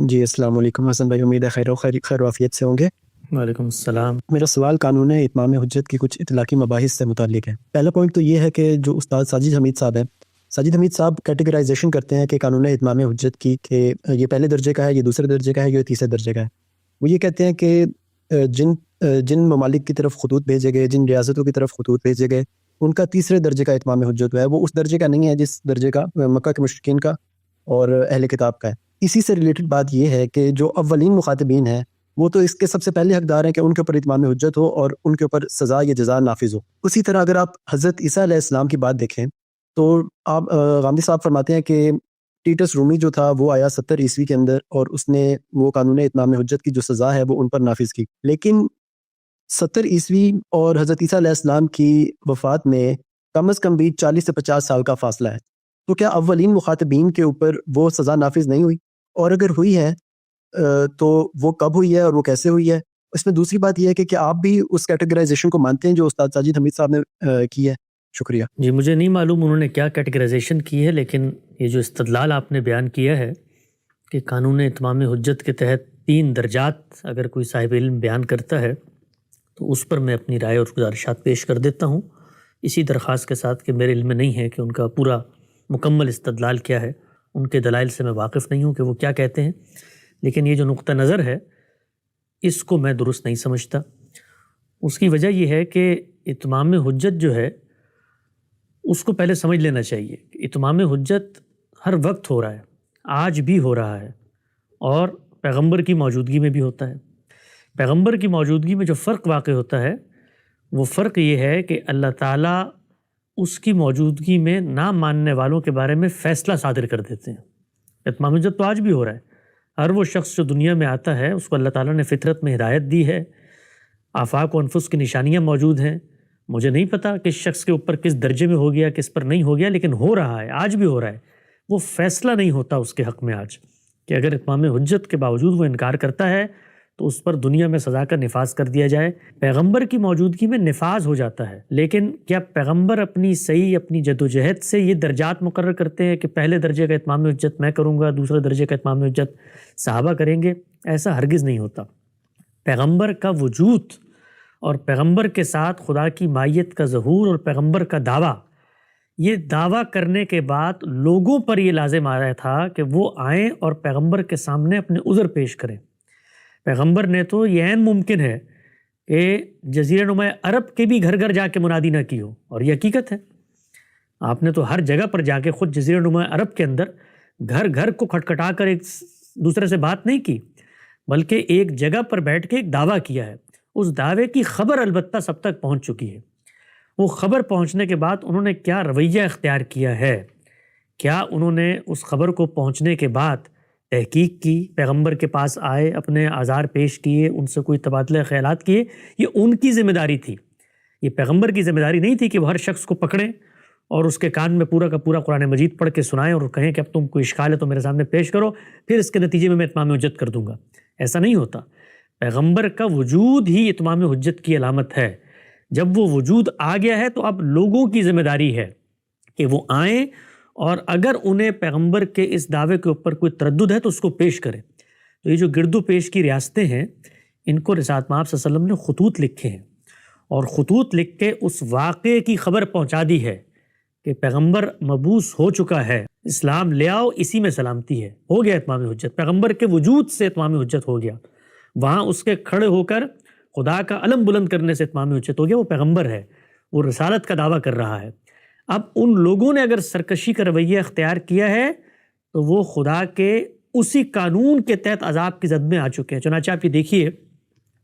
جی السلام علیکم حسن بھائی، امید ہے خیر و عافیت سے ہوں گے۔ وعلیکم السلام۔ میرا سوال قانون اتمام حجت کی کچھ اطلاقی مباحث سے متعلق ہے۔ پہلا پوائنٹ تو یہ ہے کہ جو استاد ساجد حمید صاحب ہیں، ساجد حمید صاحب کیٹیگرائزیشن کرتے ہیں کہ قانون اتمام حجت کی کہ یہ پہلے درجے کا ہے، یہ دوسرے درجے کا ہے، یہ تیسرے درجے کا ہے۔ وہ یہ کہتے ہیں کہ جن ممالک کی طرف خطوط بھیجے گئے، جن ریاستوں کی طرف خطوط بھیجے گئے، ان کا تیسرے درجے کا اتمام حجت ہے، وہ اس درجے کا نہیں ہے جس درجے کا مکہ کے مشرکین کا اور اہل کتاب کا ہے۔ اسی سے ریلیٹڈ بات یہ ہے کہ جو اولین مخاطبین ہیں وہ تو اس کے سب سے پہلے حقدار ہیں کہ ان کے اوپر اتمام حجت ہو اور ان کے اوپر سزا یا جزا نافذ ہو۔ اسی طرح اگر آپ حضرت عیسیٰ علیہ السلام کی بات دیکھیں تو آپ غامدی صاحب فرماتے ہیں کہ ٹیٹس رومی جو تھا وہ آیا 70 عیسوی کے اندر اور اس نے وہ قانون اتمام حجت کی جو سزا ہے وہ ان پر نافذ کی، لیکن 70 عیسوی اور حضرت عیسیٰ علیہ السلام کی وفات میں کم از کم بھی 40 سے 50 سال کا فاصلہ ہے۔ تو کیا اولین مخاطبین کے اوپر وہ سزا نافذ نہیں ہوئی؟ اور اگر ہوئی ہے تو وہ کب ہوئی ہے اور وہ کیسے ہوئی ہے؟ اس میں دوسری بات یہ ہے کہ کیا آپ بھی اس کیٹیگرائزیشن کو مانتے ہیں جو استاد ساجد حمید صاحب نے کی ہے؟ شکریہ۔ جی مجھے نہیں معلوم انہوں نے کیا کیٹیگرائزیشن کی ہے، لیکن یہ جو استدلال آپ نے بیان کیا ہے کہ قانون اتمام حجت کے تحت 3 درجات اگر کوئی صاحب علم بیان کرتا ہے تو اس پر میں اپنی رائے اور گزارشات پیش کر دیتا ہوں، اسی درخواست کے ساتھ کہ میرے علم میں نہیں ہے کہ ان کا پورا مکمل استدلال کیا ہے، ان کے دلائل سے میں واقف نہیں ہوں کہ وہ کیا کہتے ہیں، لیکن یہ جو نقطہ نظر ہے اس کو میں درست نہیں سمجھتا۔ اس کی وجہ یہ ہے کہ اتمام حجت جو ہے اس کو پہلے سمجھ لینا چاہیے کہ اتمام حجت ہر وقت ہو رہا ہے، آج بھی ہو رہا ہے، اور پیغمبر کی موجودگی میں بھی ہوتا ہے۔ پیغمبر کی موجودگی میں جو فرق واقع ہوتا ہے وہ فرق یہ ہے کہ اللہ تعالیٰ اس کی موجودگی میں نہ ماننے والوں کے بارے میں فیصلہ صادر کر دیتے ہیں۔ اتمام حجت تو آج بھی ہو رہا ہے، ہر وہ شخص جو دنیا میں آتا ہے اس کو اللہ تعالیٰ نے فطرت میں ہدایت دی ہے، آفاق و انفس کی نشانیاں موجود ہیں۔ مجھے نہیں پتا کس شخص کے اوپر کس درجے میں ہو گیا، کس پر نہیں ہو گیا، لیکن ہو رہا ہے، آج بھی ہو رہا ہے۔ وہ فیصلہ نہیں ہوتا اس کے حق میں آج کہ اگر اتمام حجت کے باوجود وہ انکار کرتا ہے تو اس پر دنیا میں سزا کا نفاذ کر دیا جائے۔ پیغمبر کی موجودگی میں نفاذ ہو جاتا ہے، لیکن کیا پیغمبر اپنی صحیح اپنی جدوجہد سے یہ درجات مقرر کرتے ہیں کہ پہلے درجے کا اتمام حجت میں کروں گا، دوسرے درجے کا اتمام حجت صحابہ کریں گے؟ ایسا ہرگز نہیں ہوتا۔ پیغمبر کا وجود اور پیغمبر کے ساتھ خدا کی مائیت کا ظہور اور پیغمبر کا دعویٰ، یہ دعویٰ کرنے کے بعد لوگوں پر یہ لازم آ رہا تھا کہ وہ آئیں اور پیغمبر کے سامنے اپنے عذر پیش کریں۔ پیغمبر نے تو یہ عین ممکن ہے کہ جزیرہ نما عرب کے بھی گھر گھر جا کے منادی نہ کی ہو، اور یہ حقیقت ہے۔ آپ نے تو ہر جگہ پر جا کے خود جزیرہ نما عرب کے اندر گھر گھر کو کھٹکھٹا کر ایک دوسرے سے بات نہیں کی، بلکہ ایک جگہ پر بیٹھ کے ایک دعویٰ کیا ہے۔ اس دعوے کی خبر البتہ سب تک پہنچ چکی ہے۔ وہ خبر پہنچنے کے بعد انہوں نے کیا رویہ اختیار کیا ہے، کیا انہوں نے اس خبر کو پہنچنے کے بعد تحقیق کی، پیغمبر کے پاس آئے، اپنے آزار پیش کیے، ان سے کوئی تبادلہ خیالات کیے؟ یہ ان کی ذمہ داری تھی، یہ پیغمبر کی ذمہ داری نہیں تھی کہ وہ ہر شخص کو پکڑیں اور اس کے کان میں پورا کا پورا قرآن مجید پڑھ کے سنائیں اور کہیں کہ اب تم کوئی اشکال ہے تو میرے سامنے پیش کرو، پھر اس کے نتیجے میں اتمام حجت کر دوں گا۔ ایسا نہیں ہوتا۔ پیغمبر کا وجود ہی اتمام حجت کی علامت ہے۔ جب وہ وجود آ گیا ہے تو اب لوگوں کی ذمہ داری ہے کہ وہ آئیں، اور اگر انہیں پیغمبر کے اس دعوے کے اوپر کوئی تردد ہے تو اس کو پیش کریں۔ تو یہ جو گردو پیش کی ریاستیں ہیں، ان کو رسالت مآب صلی اللہ علیہ وسلم نے خطوط لکھے ہیں، اور خطوط لکھ کے اس واقعے کی خبر پہنچا دی ہے کہ پیغمبر مبعوث ہو چکا ہے، اسلام لے آؤ، اسی میں سلامتی ہے۔ ہو گیا اتمام حجت، پیغمبر کے وجود سے اتمام حجت ہو گیا، وہاں اس کے کھڑے ہو کر خدا کا علم بلند کرنے سے اتمام حجت ہو گیا۔ وہ پیغمبر ہے، وہ رسالت کا دعویٰ کر رہا ہے۔ اب ان لوگوں نے اگر سرکشی کا رویہ اختیار کیا ہے تو وہ خدا کے اسی قانون کے تحت عذاب کی زد میں آ چکے ہیں۔ چنانچہ آپ یہ دیکھیے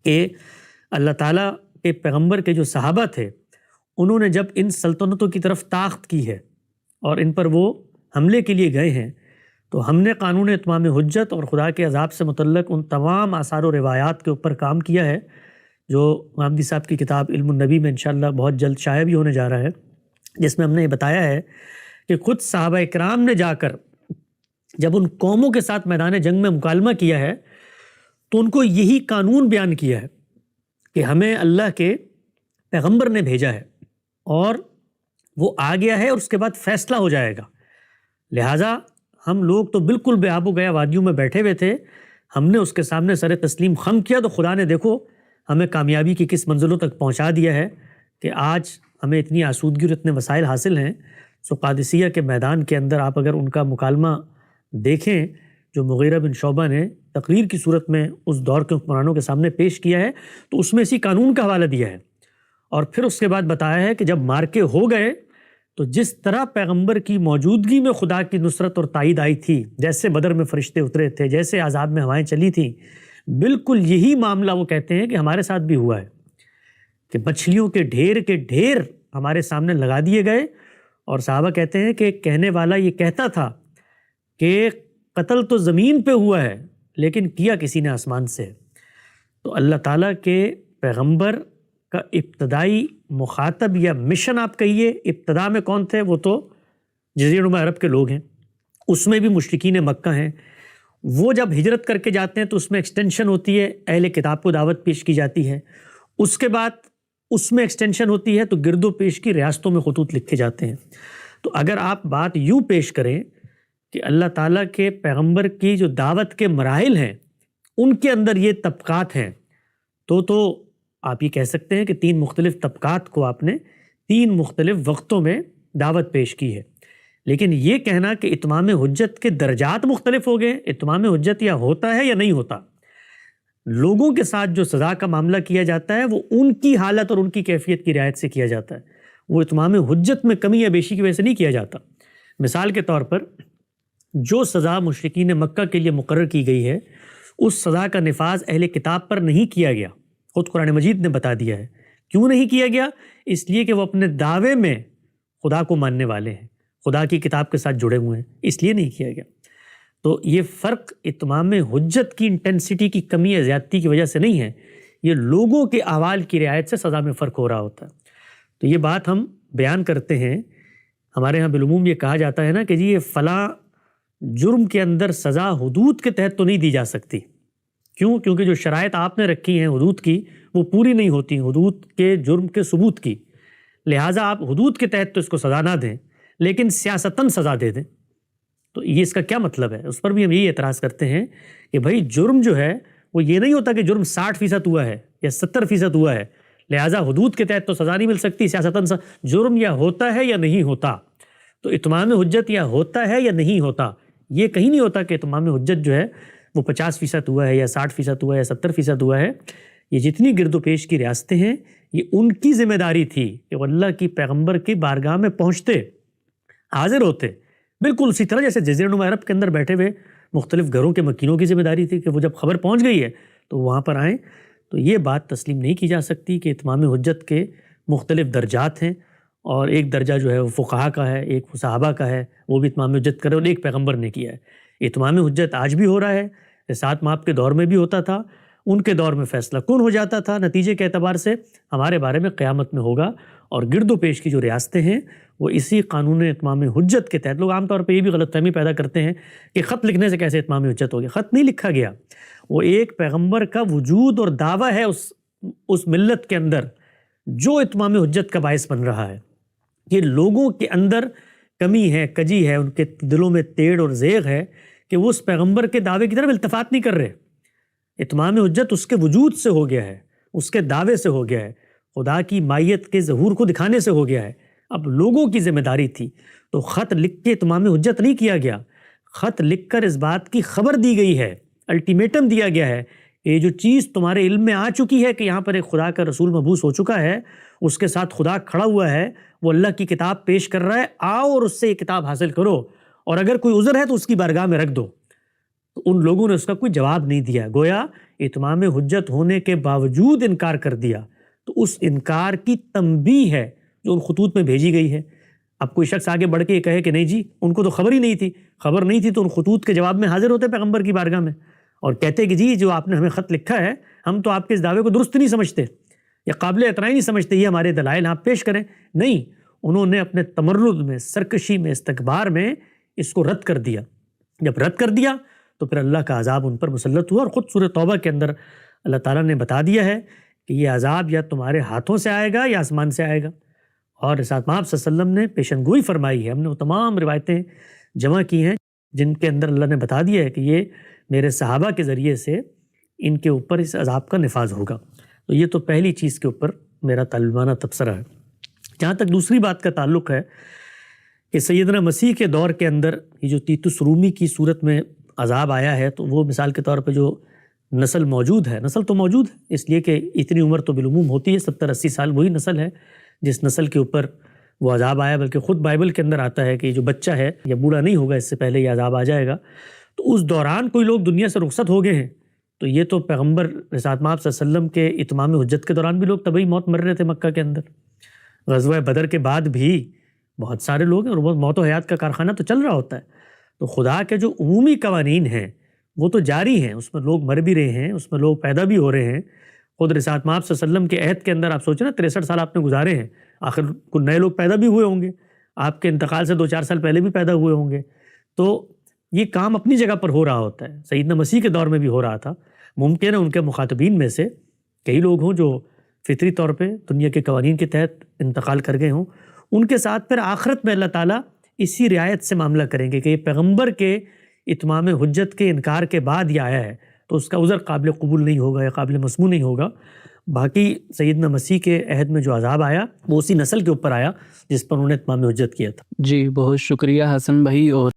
کہ اللہ تعالیٰ کے پیغمبر کے جو صحابہ تھے، انہوں نے جب ان سلطنتوں کی طرف طاقت کی ہے اور ان پر وہ حملے کے لیے گئے ہیں، تو ہم نے قانون اتمام حجت اور خدا کے عذاب سے متعلق ان تمام آثار و روایات کے اوپر کام کیا ہے، جو غامدی صاحب کی کتاب علم النبی میں انشاءاللہ بہت جلد شائع بھی ہونے جا رہا ہے، جس میں ہم نے یہ بتایا ہے کہ خود صحابہ اکرام نے جا کر جب ان قوموں کے ساتھ میدان جنگ میں مکالمہ کیا ہے تو ان کو یہی قانون بیان کیا ہے کہ ہمیں اللہ کے پیغمبر نے بھیجا ہے اور وہ آ گیا ہے اور اس کے بعد فیصلہ ہو جائے گا، لہٰذا ہم لوگ تو بالکل بے آب و گیا وادیوں میں بیٹھے ہوئے تھے، ہم نے اس کے سامنے سر تسلیم خم کیا تو خدا نے دیکھو ہمیں کامیابی کی کس منزلوں تک پہنچا دیا ہے کہ آج ہمیں اتنی آسودگی اور اتنے وسائل حاصل ہیں۔ سو قادسیہ کے میدان کے اندر آپ اگر ان کا مکالمہ دیکھیں جو مغیرہ بن شعبہ نے تقریر کی صورت میں اس دور کے حکمرانوں کے سامنے پیش کیا ہے، تو اس میں اسی قانون کا حوالہ دیا ہے، اور پھر اس کے بعد بتایا ہے کہ جب مارکے ہو گئے تو جس طرح پیغمبر کی موجودگی میں خدا کی نصرت اور تائید آئی تھی، جیسے بدر میں فرشتے اترے تھے، جیسے عذاب میں ہوائیں چلی تھیں، بالکل یہی معاملہ وہ کہتے ہیں کہ ہمارے ساتھ بھی ہوا ہے کہ مچھلیوں کے ڈھیر ہمارے سامنے لگا دیے گئے، اور صحابہ کہتے ہیں کہ کہنے والا یہ کہتا تھا کہ قتل تو زمین پہ ہوا ہے لیکن کیا کسی نے آسمان سے۔ تو اللہ تعالیٰ کے پیغمبر کا ابتدائی مخاطب یا مشن آپ کہیے، ابتدا میں کون تھے؟ وہ تو جزیرہ نما عرب کے لوگ ہیں، اس میں بھی مشرکین مکہ ہیں۔ وہ جب ہجرت کر کے جاتے ہیں تو اس میں ایکسٹینشن ہوتی ہے، اہل کتاب کو دعوت پیش کی جاتی ہے، اس کے بعد اس میں ایکسٹینشن ہوتی ہے تو گرد و پیش کی ریاستوں میں خطوط لکھے جاتے ہیں۔ تو اگر آپ بات یوں پیش کریں کہ اللہ تعالیٰ کے پیغمبر کی جو دعوت کے مراحل ہیں ان کے اندر یہ طبقات ہیں، تو آپ یہ کہہ سکتے ہیں کہ 3 مختلف طبقات کو آپ نے 3 مختلف وقتوں میں دعوت پیش کی ہے۔ لیکن یہ کہنا کہ اتمام حجت کے درجات مختلف ہو گئے، اتمام حجت یا ہوتا ہے یا نہیں ہوتا، لوگوں کے ساتھ جو سزا کا معاملہ کیا جاتا ہے وہ ان کی حالت اور ان کی کیفیت کی رعایت سے کیا جاتا ہے، وہ اتمام حجت میں کمی یا بیشی کی وجہ سے نہیں کیا جاتا۔ مثال کے طور پر جو سزا مشرکین مکہ کے لیے مقرر کی گئی ہے اس سزا کا نفاذ اہل کتاب پر نہیں کیا گیا، خود قرآن مجید نے بتا دیا ہے۔ کیوں نہیں کیا گیا؟ اس لیے کہ وہ اپنے دعوے میں خدا کو ماننے والے ہیں، خدا کی کتاب کے ساتھ جڑے ہوئے ہیں، اس لیے نہیں کیا گیا۔ تو یہ فرق اتمام حجت کی انٹینسٹی کی کمی یا زیادتی کی وجہ سے نہیں ہے، یہ لوگوں کے احوال کی رعایت سے سزا میں فرق ہو رہا ہوتا ہے۔ تو یہ بات ہم بیان کرتے ہیں، ہمارے ہاں بالعموم یہ کہا جاتا ہے نا کہ جی یہ فلاں جرم کے اندر سزا حدود کے تحت تو نہیں دی جا سکتی۔ کیوں؟ کیونکہ جو شرائط آپ نے رکھی ہیں حدود کی وہ پوری نہیں ہوتی، حدود کے جرم کے ثبوت کی، لہٰذا آپ حدود کے تحت تو اس کو سزا نہ دیں لیکن سیاستاً سزا دے دیں۔ تو یہ اس کا کیا مطلب ہے؟ اس پر بھی ہم یہی اعتراض کرتے ہیں کہ بھائی جرم جو ہے وہ یہ نہیں ہوتا کہ جرم 60% ہوا ہے یا 70% ہوا ہے لہٰذا حدود کے تحت تو سزا نہیں مل سکتی، سیاستاً جرم یا ہوتا ہے یا نہیں ہوتا۔ تو اتمام حجت یا ہوتا ہے یا نہیں ہوتا، یہ کہیں نہیں ہوتا کہ اتمام حجت جو ہے وہ 50% ہوا ہے یا 60% ہوا ہے یا 70% ہوا ہے۔ یہ جتنی گرد و پیش کی ریاستیں ہیں یہ ان کی ذمہ داری تھی کہ وہ اللہ کی پیغمبر کی بارگاہ میں پہنچتے، حاضر ہوتے، بالکل اسی طرح جیسے جزیرہ نما عرب کے اندر بیٹھے ہوئے مختلف گھروں کے مکینوں کی ذمہ داری تھی کہ وہ جب خبر پہنچ گئی ہے تو وہاں پر آئیں۔ تو یہ بات تسلیم نہیں کی جا سکتی کہ اتمام حجت کے مختلف درجات ہیں، اور ایک درجہ جو ہے وہ فقہا کا ہے، ایک صحابہ کا ہے، وہ بھی اتمام حجت کرے، اور ایک پیغمبر نے کیا ہے۔ اتمام حجت آج بھی ہو رہا ہے، 7 ماہ کے دور میں بھی ہوتا تھا، ان کے دور میں فیصلہ کن ہو جاتا تھا، نتیجے کے اعتبار سے ہمارے بارے میں قیامت میں ہوگا۔ اور گرد و پیش کی جو ریاستیں ہیں وہ اسی قانون اتمام حجت کے تحت، لوگ عام طور پہ یہ بھی غلط فہمی پیدا کرتے ہیں کہ خط لکھنے سے کیسے اتمام حجت ہو گیا۔ خط نہیں لکھا گیا، وہ ایک پیغمبر کا وجود اور دعویٰ ہے اس ملت کے اندر جو اتمام حجت کا باعث بن رہا ہے۔ یہ لوگوں کے اندر کمی ہے، کجی ہے، ان کے دلوں میں تیڑ اور زیغ ہے کہ وہ اس پیغمبر کے دعوے کی طرف التفات نہیں کر رہے۔ اتمام حجت اس کے وجود سے ہو گیا ہے، اس کے دعوے سے ہو گیا ہے، خدا کی مائیت کے ظہور کو دکھانے سے ہو گیا ہے۔ اب لوگوں کی ذمہ داری تھی، تو خط لکھ کے اتمام حجت نہیں کیا گیا، خط لکھ کر اس بات کی خبر دی گئی ہے، الٹیمیٹم دیا گیا ہے کہ یہ جو چیز تمہارے علم میں آ چکی ہے کہ یہاں پر ایک خدا کا رسول مبعوث ہو چکا ہے، اس کے ساتھ خدا کھڑا ہوا ہے، وہ اللہ کی کتاب پیش کر رہا ہے، آؤ اور اس سے یہ کتاب حاصل کرو، اور اگر کوئی عذر ہے تو اس کی بارگاہ میں رکھ دو۔ تو ان لوگوں نے اس کا کوئی جواب نہیں دیا، گویا اتمام حجت ہونے کے باوجود انکار کر دیا۔ تو اس انکار کی تنبیہ ہے جو ان خطوط میں بھیجی گئی ہے۔ اب کوئی شخص آگے بڑھ کے یہ کہے کہ نہیں جی ان کو تو خبر ہی نہیں تھی، خبر نہیں تھی تو ان خطوط کے جواب میں حاضر ہوتے پیغمبر کی بارگاہ میں اور کہتے کہ جی جو آپ نے ہمیں خط لکھا ہے ہم تو آپ کے اس دعوے کو درست نہیں سمجھتے یا قابل اعتراض نہیں سمجھتے، یہ ہمارے دلائل آپ پیش کریں۔ نہیں، انہوں نے اپنے تمرد میں، سرکشی میں، استکبار میں اس کو رد کر دیا۔ جب رد کر دیا تو پھر اللہ کا عذاب ان پر مسلط ہوا، اور خود سورہ توبہ کے اندر اللہ تعالیٰ نے بتا دیا ہے کہ یہ عذاب یا تمہارے ہاتھوں سے آئے گا یا آسمان سے آئے گا۔ اور ساتھ آپ صلی اللہ علیہ وسلم نے پیشن گوئی فرمائی ہے، ہم نے وہ تمام روایتیں جمع کی ہیں جن کے اندر اللہ نے بتا دیا ہے کہ یہ میرے صحابہ کے ذریعے سے ان کے اوپر اس عذاب کا نفاذ ہوگا. تو یہ تو پہلی چیز کے اوپر میرا طالبانہ تبصرہ ہے. جہاں تک دوسری بات کا تعلق ہے کہ سیدنا مسیح کے دور کے اندر یہ جو تیتس رومی کی صورت میں عذاب آیا ہے، تو وہ مثال کے طور پہ جو نسل موجود ہے، نسل تو موجود ہے اس لیے کہ اتنی عمر تو بالعموم ہوتی ہے، 70-80 سال وہی نسل ہے جس نسل کے اوپر وہ عذاب آیا. بلکہ خود بائبل کے اندر آتا ہے کہ جو بچہ ہے یا بوڑھا نہیں ہوگا اس سے پہلے یہ عذاب آ جائے گا. تو اس دوران کوئی لوگ دنیا سے رخصت ہو گئے ہیں، تو یہ تو پیغمبر رسالت مآب صلی اللہ علیہ وسلم کے اتمام حجت کے دوران بھی لوگ طبعی موت مر رہے تھے مکہ کے اندر. غزوہ بدر کے بعد بھی بہت سارے لوگ ہیں، اور موت و حیات کا کارخانہ تو چل رہا ہوتا ہے. تو خدا کے جو عمومی قوانین ہیں وہ تو جاری ہیں، اس میں لوگ مر بھی رہے ہیں، اس میں لوگ پیدا بھی ہو رہے ہیں. خود رسالت مآب صلی اللہ علیہ وسلم کے عہد کے اندر آپ سوچیں نا، 63 سال آپ نے گزارے ہیں، آخر کچھ نئے لوگ پیدا بھی ہوئے ہوں گے، آپ کے انتقال سے 2-4 سال پہلے بھی پیدا ہوئے ہوں گے. تو یہ کام اپنی جگہ پر ہو رہا ہوتا ہے، سیدنا مسیح کے دور میں بھی ہو رہا تھا. ممکن ہے ان کے مخاطبین میں سے کئی لوگ ہوں جو فطری طور پہ دنیا کے قوانین کے تحت انتقال کر گئے ہوں، ان کے ساتھ پھر آخرت میں اللہ تعالیٰ اسی رعایت سے معاملہ کریں گے کہ یہ پیغمبر کے اتمام حجت کے انکار کے بعد یہ آیا ہے، تو اس کا عذر قابل قبول نہیں ہوگا یا قابل مسموع نہیں ہوگا. باقی سیدنا مسیح کے عہد میں جو عذاب آیا وہ اسی نسل کے اوپر آیا جس پر انہوں نے اتمام حجت کیا تھا. جی بہت شکریہ حسن بھائی. اور